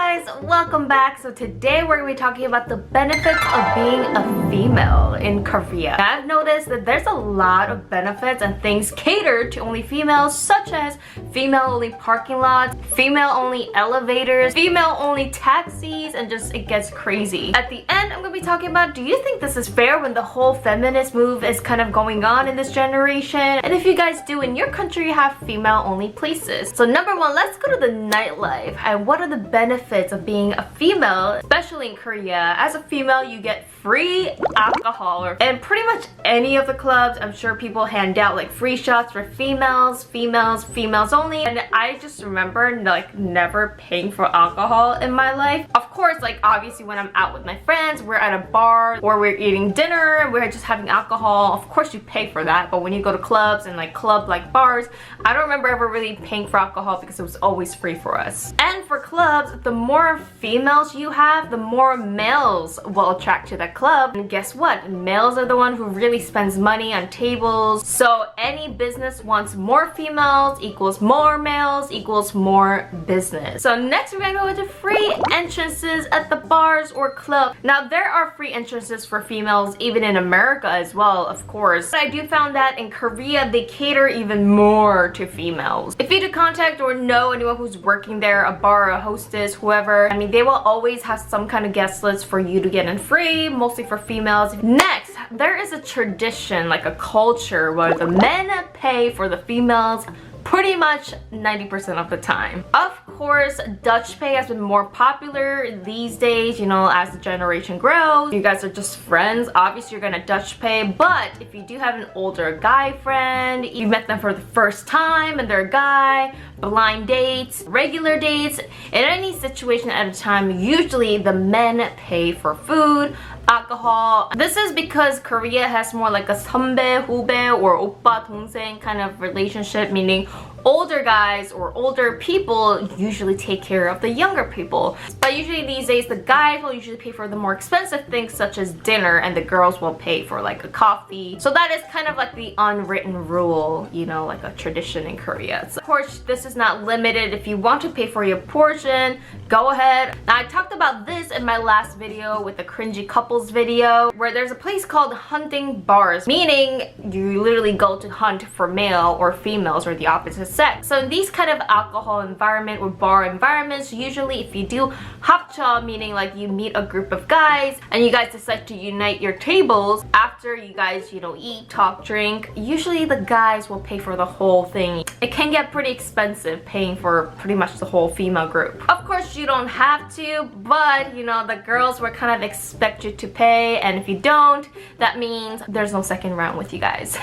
guys, welcome back. So today we're going to be talking about the benefits of being a female in Korea. I've noticed that there's a lot of benefits and things catered to only females, such as female only parking lots, female only elevators, female only taxis, and just it gets crazy. At the end, I'm going to be talking about, do you think this is fair when the whole feminist move is kind of going on in this generation? And if you guys do in your country have female only places. So number one, let's go to the nightlife. And what are the benefits of being a female, especially in Korea? As a female, you get free alcohol, and pretty much any of the clubs, I'm sure people hand out like free shots for females only. And I just remember like never paying for alcohol in my life. Of course, like obviously when I'm out with my friends, we're at a bar or we're eating dinner, we're just having alcohol, of course you pay for that. But when you go to clubs and like bars, I don't remember ever really paying for alcohol because it was always free for us. And for clubs, the more females you have, the more males will attract to that club. And guess what? Males are the one who really spends money on tables. So any business wants more females equals more males equals more business. So next we're gonna go into free entrances at the bars or club. Now there are free entrances for females even in America as well, of course. But I do found that in Korea they cater even more to females. If you do contact or know anyone who's working there, a bar, a hostess, whoever, I mean they will always have some kind of guest list for you to get in free, mostly for females. Next, there is a tradition, like a culture, where the men pay for the females pretty much 90% of the time. Of course, Dutch pay has been more popular these days, you know, as the generation grows. You guys are just friends, obviously you're gonna Dutch pay, but if you do have an older guy friend, you met them for the first time and they're a guy, blind dates, regular dates, in any situation at a time, usually the men pay for food, alcohol. This is because Korea has more like a 선배, 후배, or 오빠, 동생 kind of relationship, meaning older guys or older people usually take care of the younger people. But usually these days the guys will usually pay for the more expensive things such as dinner, and the girls will pay for like a coffee. So that is kind of like the unwritten rule, you know, like a tradition in Korea. So of course this is not limited. If you want to pay for your portion, go ahead. Now I talked about this in my last video with the cringy couples video, where there's a place called hunting bars, meaning you literally go to hunt for male or females or the opposite sex. So in these kind of alcohol environment or bar environments, usually if you do 합cha, meaning like you meet a group of guys and you guys decide to unite your tables after you guys, you know, eat, talk, drink, usually the guys will pay for the whole thing. It can get pretty expensive paying for pretty much the whole female group. Of course you don't have to, but you know, the girls will kind of expect you to pay, and if you don't, that means there's no second round with you guys.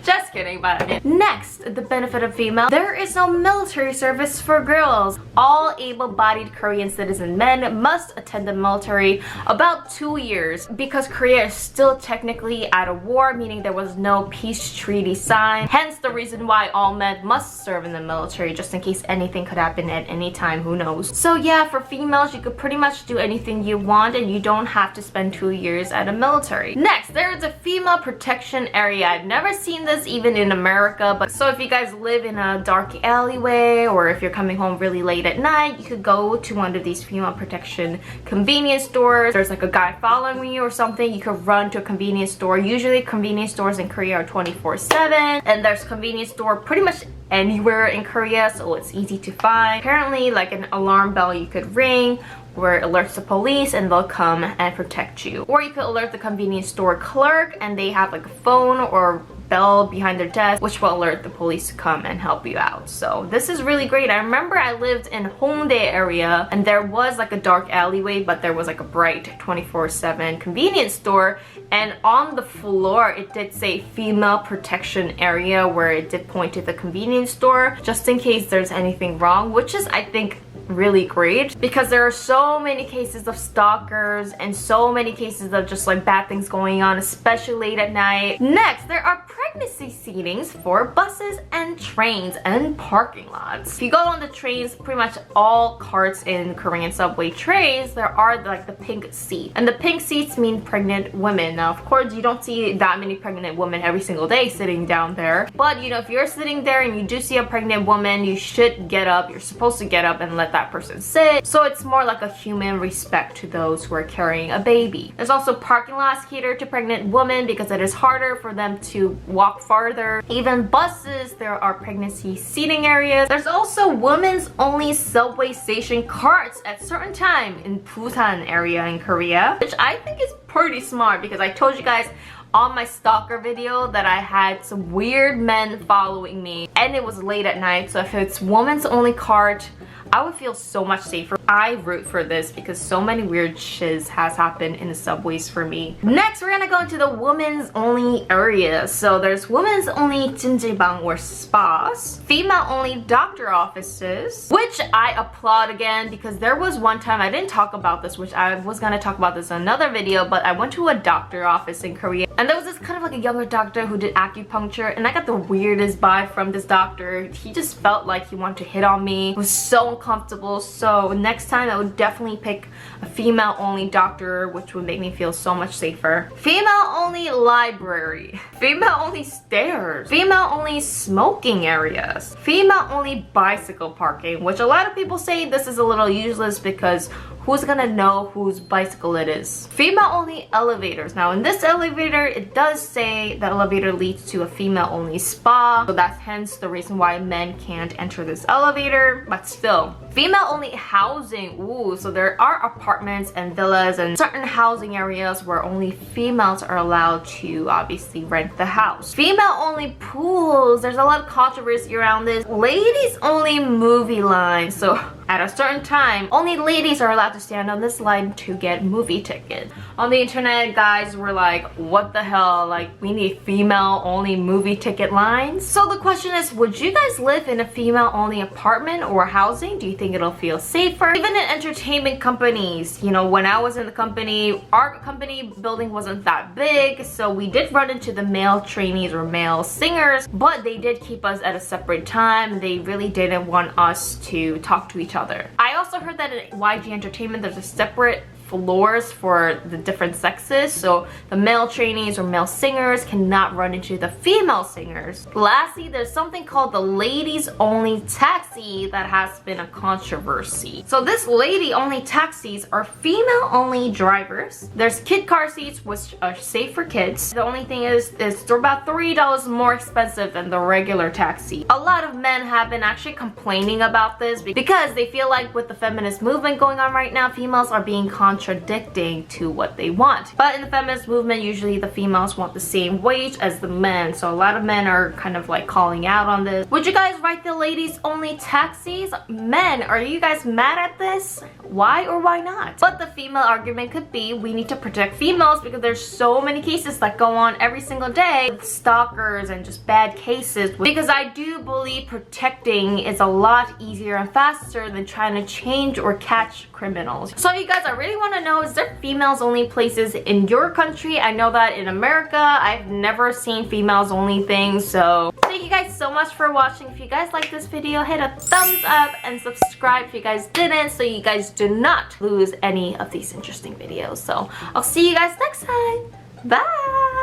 Just kidding, but I mean. Next, the benefit of female. There is no military service for girls. All able-bodied Korean citizen men must attend the military about 2 years because Korea is still technically at a war, meaning there was no peace treaty signed. Hence the reason why all men must serve in the military, just in case anything could happen at any time, who knows. So yeah, for females, you could pretty much do anything you want and you don't have to spend 2 years at a military. Next, there is a female protection area. I've never seen this even in America, but so if you guys live in a dark alleyway or if you're coming home really late at night, you could go to one of these female protection convenience stores. There's like a guy following you or something, you could run to a convenience store. Usually convenience stores in Korea are 24/7, and there's convenience store pretty much anywhere in Korea, so it's easy to find. Apparently like an alarm bell you could ring where it alerts the police and they'll come and protect you. Or you could alert the convenience store clerk and they have like a phone or bell behind their desk which will alert the police to come and help you out. So this is really great. I remember I lived in Hongdae area and there was like a dark alleyway, but there was like a bright 24/7 convenience store, and on the floor it did say female protection area, where it did point to the convenience store just in case there's anything wrong, which is I think really great because there are so many cases of stalkers and so many cases of just like bad things going on, especially late at night. Next, there are pregnancy seatings for buses and trains and parking lots. If you go on the trains, pretty much all carts in Korean subway trains, there are like the pink seat, and the pink seats mean pregnant women. Now of course you don't see that many pregnant women every single day sitting down there, but you know, if you're sitting there and you do see a pregnant woman, you should get up. You're supposed to get up and let that person sit. So it's more like a human respect to those who are carrying a baby. There's also parking lots catered to pregnant women because it is harder for them to walk farther. Even buses, there are pregnancy seating areas. There's also women's only subway station carts at certain time in Busan area in Korea, which I think is pretty smart because I told you guys on my stalker video that I had some weird men following me and it was late at night, so if it's women's only cart, I would feel so much safer. I root for this because so many weird shiz has happened in the subways for me. Next, we're gonna go into the women's only area. So there's women's only 찜질방 or spas, female only doctor offices, which I applaud again because there was one time I didn't talk about this, which I was gonna talk about this in another video, but I went to a doctor office in Korea and there was this kind of like a younger doctor who did acupuncture and I got the weirdest vibe from this doctor. He just felt like he wanted to hit on me. It was so uncomfortable. So next time I would definitely pick a female only doctor, which would make me feel so much safer. Female only library, female only stairs, female only smoking areas, female only bicycle parking, which a lot of people say this is a little useless because who's gonna know whose bicycle it is? Female only elevators. Now in this elevator, it does say the elevator leads to a female only spa. So that's hence the reason why men can't enter this elevator, but still. Female only housing. Ooh, so there are apartments and villas and certain housing areas where only females are allowed to obviously rent the house. Female only pools. There's a lot of controversy around this. Ladies only movie line. So at a certain time, only ladies are allowed to stand on this line to get movie tickets. On the internet, guys were like, what the hell? Like, we need female only movie ticket lines? So the question is, would you guys live in a female only apartment or housing? Do you think it'll feel safer? Even in entertainment companies, you know, when I was in the company, our company building wasn't that big, so we did run into the male trainees or male singers, but they did keep us at a separate time. They really didn't want us to talk to each other. I also heard that at YG Entertainment there's a separate floors for the different sexes, so the male trainees or male singers cannot run into the female singers. Lastly, there's something called the ladies only taxi that has been a controversy. So this lady only taxis are female only drivers. There's kid car seats which are safe for kids. The only thing is they're about $3 more expensive than the regular taxi. A lot of men have been actually complaining about this because they feel like with the feminist movement going on right now, females are being contradicting to what they want. But in the feminist movement, usually the females want the same wage as the men, so a lot of men are kind of like calling out on this. Would you guys write the ladies only taxis? Men, are you guys mad at this? Why or why not? But the female argument could be we need to protect females because there's so many cases that go on every single day with stalkers and just bad cases, because I do believe protecting is a lot easier and faster than trying to change or catch criminals. So you guys, I really want to know, is there females only places in your country? I know that in America I've never seen females only things. So thank you guys so much for watching. If you guys like this video, hit a thumbs up and subscribe if you guys didn't, so you guys do not lose any of these interesting videos. So I'll see you guys next time. Bye.